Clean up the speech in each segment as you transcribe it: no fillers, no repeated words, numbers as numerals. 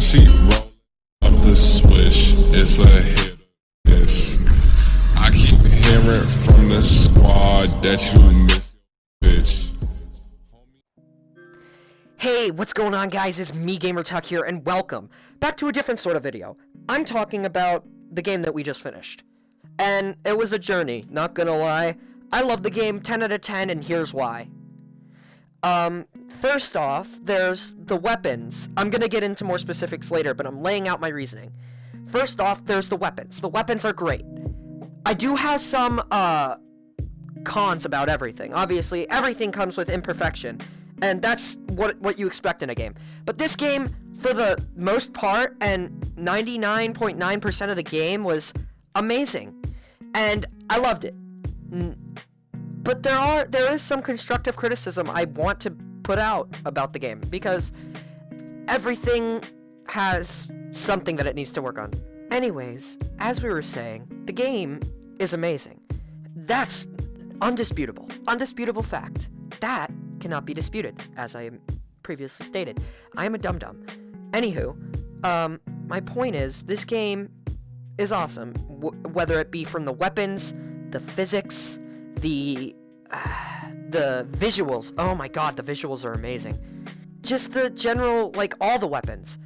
she roll up the swish, it's a hit. Yes. I keep hearing from the squad that you miss your bitch. Hey, what's going on, guys? It's me, GamerTuck here, and welcome back to a different sort of video. I'm talking about the game that we just finished. And it was a journey, not gonna lie. I love the game, 10 out of 10, and here's why. First off, there's the weapons. I'm gonna get into more specifics later, but I'm laying out my reasoning. First off, there's the weapons. The weapons are great. I do have some, cons about everything. Obviously, everything comes with imperfection, and that's what you expect in a game. But this game, for the most part, and 99.9% of the game, was amazing. And I loved it. But there is some constructive criticism I want to put out about the game, because everything has something that it needs to work on. Anyways, as we were saying, the game is amazing. That's undisputable. Undisputable fact. That cannot be disputed, as I previously stated. I am a dum-dum. Anywho, my point is, this game is awesome. Whether it be from the weapons, the physics, the visuals. Oh my god, the visuals are amazing. Just the general, like, all the weapons.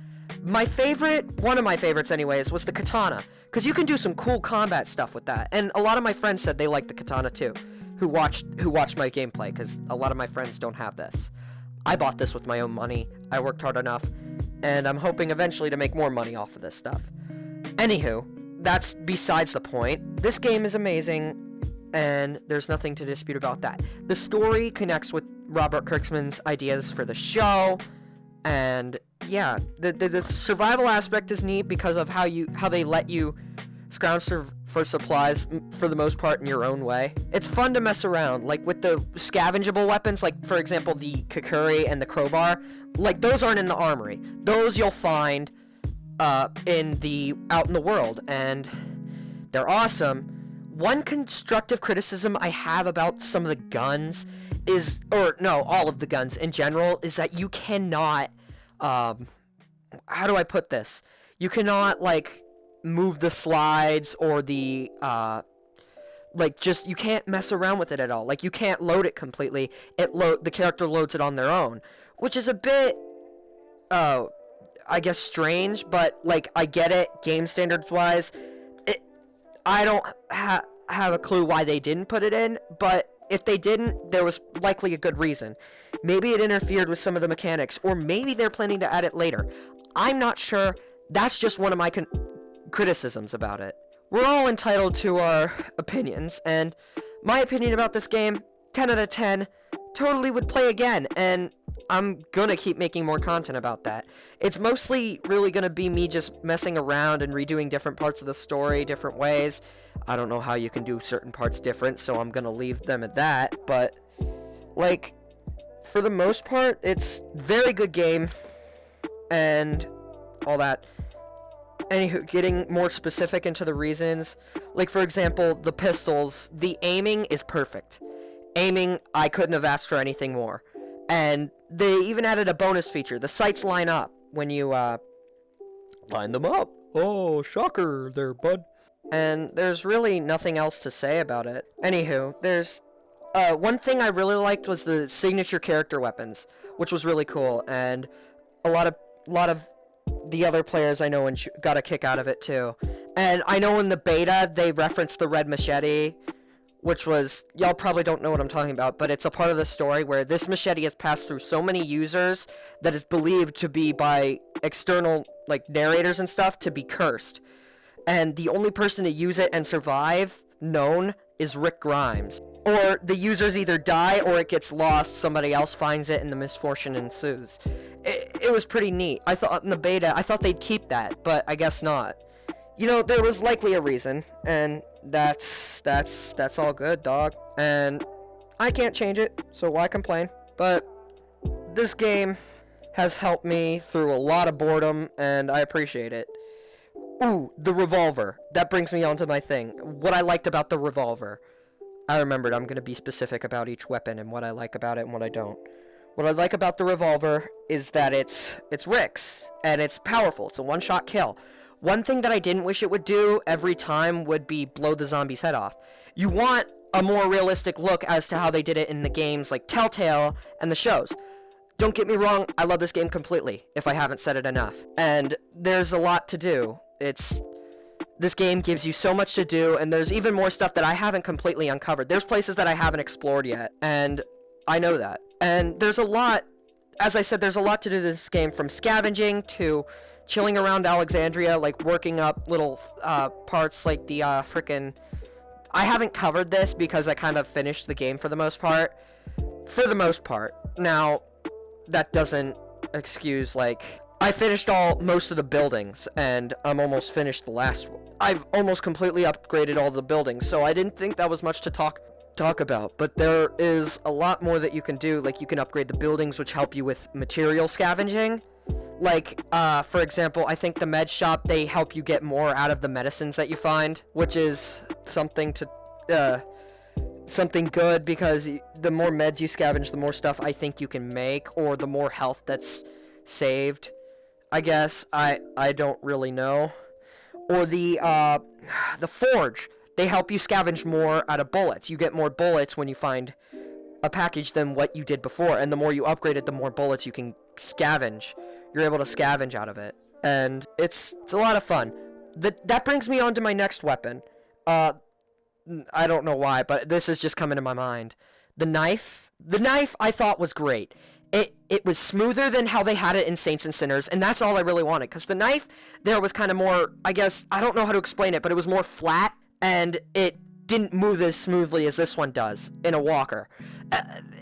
One of my favorites anyways, was the katana, because you can do some cool combat stuff with that, and a lot of my friends said they liked the katana too, who watched my gameplay, because a lot of my friends don't have this. I bought this with my own money, I worked hard enough, and I'm hoping eventually to make more money off of this stuff. Anywho, that's besides the point. This game is amazing, and there's nothing to dispute about that. The story connects with Robert Kirkman's ideas for the show, and yeah, the survival aspect is neat because of how they let you scrounge for supplies for the most part in your own way. It's fun to mess around, like with the scavengeable weapons, like for example the Kukuri and the crowbar. Like those aren't in the armory. Those you'll find out in the world, and they're awesome. One constructive criticism I have about some of the guns all of the guns in general, is that you cannot, how do I put this? You cannot, like, move the slides or the, you can't mess around with it at all. Like, you can't load it completely. The character loads it on their own, which is a bit, I guess strange, but, like, I get it, game standards-wise. I don't have a clue why they didn't put it in, but if they didn't, there was likely a good reason. Maybe it interfered with some of the mechanics, or maybe they're planning to add it later. I'm not sure. That's just one of my criticisms about it. We're all entitled to our opinions, and my opinion about this game, 10 out of 10, totally would play again, and I'm gonna keep making more content about that. It's mostly really gonna be me just messing around and redoing different parts of the story different ways. I don't know how you can do certain parts different, so I'm gonna leave them at that, but, like, for the most part, it's very good game, and all that. Anywho, getting more specific into the reasons, like, for example, the pistols, the aiming is perfect. Aiming, I couldn't have asked for anything more. And they even added a bonus feature. The sights line up when you, line them up. Oh, shocker there, bud. And there's really nothing else to say about it. Anywho, there's, one thing I really liked was the signature character weapons, which was really cool, and a lot of the other players I know got a kick out of it too. And I know in the beta, they referenced the red machete, which was, y'all probably don't know what I'm talking about, but it's a part of the story where this machete has passed through so many users that is believed to be, by external, like, narrators and stuff, to be cursed. And the only person to use it and survive, known, is Rick Grimes. Or the users either die or it gets lost, somebody else finds it, and the misfortune ensues. It was pretty neat. I thought in the beta, I thought they'd keep that, but I guess not. You know, there was likely a reason, and that's all good, dog. And I can't change it, so why complain? But this game has helped me through a lot of boredom, and I appreciate it. Ooh, the revolver. That brings me on to my thing. What I liked about the revolver. I remembered I'm going to be specific about each weapon and what I like about it and what I don't. What I like about the revolver is that it's Rick's, and it's powerful. It's a one-shot kill. One thing that I didn't wish it would do every time would be blow the zombie's head off. You want a more realistic look as to how they did it in the games like Telltale and the shows. Don't get me wrong, I love this game completely, if I haven't said it enough. And there's a lot to do. This game gives you so much to do, and there's even more stuff that I haven't completely uncovered. There's places that I haven't explored yet, and I know that. And there's a lot, as I said, there's a lot to do this game, from scavenging to chilling around Alexandria, like working up little parts like the frickin'... I haven't covered this because I kind of finished the game for the most part. For the most part. Now, that doesn't excuse, like... I finished most of the buildings, and I'm almost finished the last one. I've almost completely upgraded all the buildings, so I didn't think that was much to talk about, but there is a lot more that you can do. Like, you can upgrade the buildings, which help you with material scavenging. Like, for example, I think the med shop, they help you get more out of the medicines that you find, which is something good, because the more meds you scavenge, the more stuff I think you can make, or the more health that's saved, I guess. I don't really know. Or the forge, they help you scavenge more out of bullets. You get more bullets when you find a package than what you did before, and the more you upgrade it, the more bullets you can scavenge. You're able to scavenge out of it, and it's a lot of fun. That brings me on to my next weapon. I don't know why, but this is just coming to my mind. The knife I thought was great. It was smoother than how they had it in Saints and Sinners, and that's all I really wanted, because the knife there was kind of more, I guess, I don't know how to explain it, but it was more flat, and it didn't move as smoothly as this one does in a walker.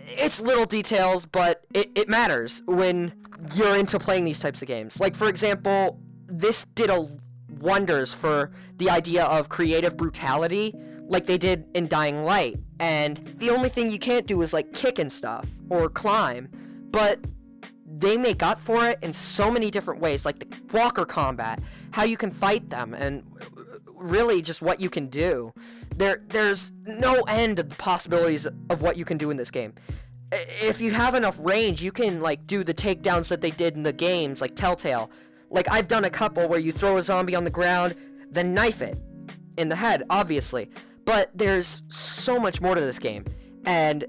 It's little details, but it matters when you're into playing these types of games. Like, for example, this did wonders for the idea of creative brutality, like they did in Dying Light, and the only thing you can't do is, like, kick and stuff, or climb, but they make up for it in so many different ways, like the walker combat, how you can fight them, and really just what you can do. There's no end of the possibilities of what you can do in this game. If you have enough range, you can, like, do the takedowns that they did in the games, like Telltale. Like, I've done a couple where you throw a zombie on the ground, then knife it in the head, obviously. But there's so much more to this game, and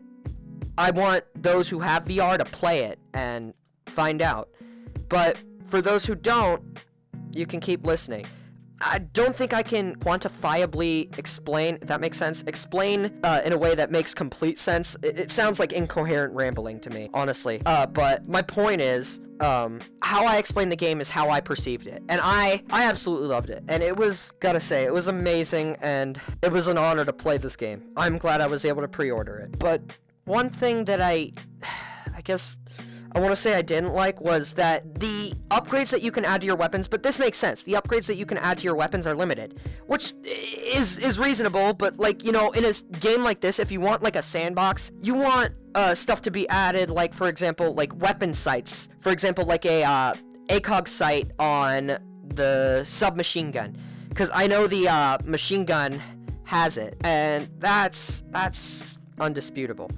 I want those who have VR to play it and find out. But for those who don't, you can keep listening. I don't think I can quantifiably explain, if that makes sense, explain in a way that makes complete sense. It sounds like incoherent rambling to me, honestly. But my point is, how I explained the game is how I perceived it. And I absolutely loved it. And it was, gotta say, it was amazing, and it was an honor to play this game. I'm glad I was able to pre-order it. But one thing that I guess I want to say I didn't like was that the upgrades that you can add to your weapons, but this makes sense. The upgrades that you can add to your weapons are limited, which is reasonable, but, like, you know, in a game like this, if you want, like, a sandbox, you want stuff to be added, like, for example, like, weapon sights. For example, like a ACOG sight on the submachine gun, because I know the machine gun has it, and that's undisputable,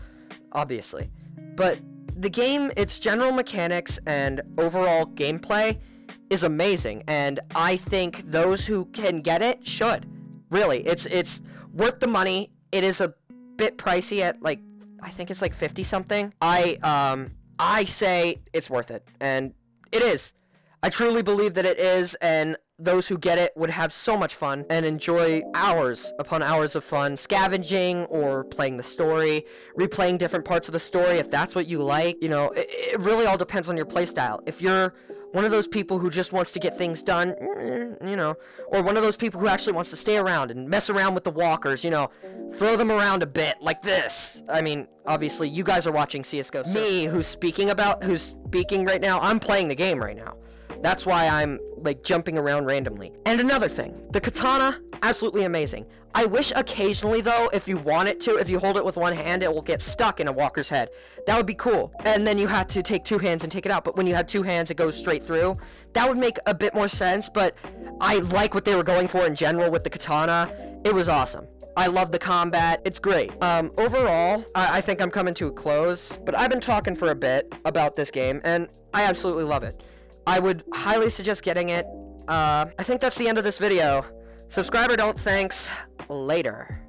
obviously. But the game, its general mechanics and overall gameplay is amazing, and I think those who can get it should. Really, it's worth the money. It is a bit pricey at, like, I think it's like 50 something. I say it's worth it, and it is. I truly believe that it is, and those who get it would have so much fun and enjoy hours upon hours of fun scavenging or playing the story, replaying different parts of the story if that's what you like. You know, it really all depends on your playstyle. If you're one of those people who just wants to get things done, you know, or one of those people who actually wants to stay around and mess around with the walkers, you know, throw them around a bit like this. I mean, obviously you guys are watching CSGO. So me, who's speaking right now, I'm playing the game right now. That's why I'm, like, jumping around randomly. And another thing, the katana, absolutely amazing. I wish occasionally, though, if you want it to, if you hold it with one hand, it will get stuck in a walker's head. That would be cool. And then you have to take two hands and take it out. But when you have two hands, it goes straight through. That would make a bit more sense, but I like what they were going for in general with the katana. It was awesome. I love the combat. It's great. Overall, I think I'm coming to a close, but I've been talking for a bit about this game, and I absolutely love it. I would highly suggest getting it. I think that's the end of this video. Subscribe or don't, thanks. Later.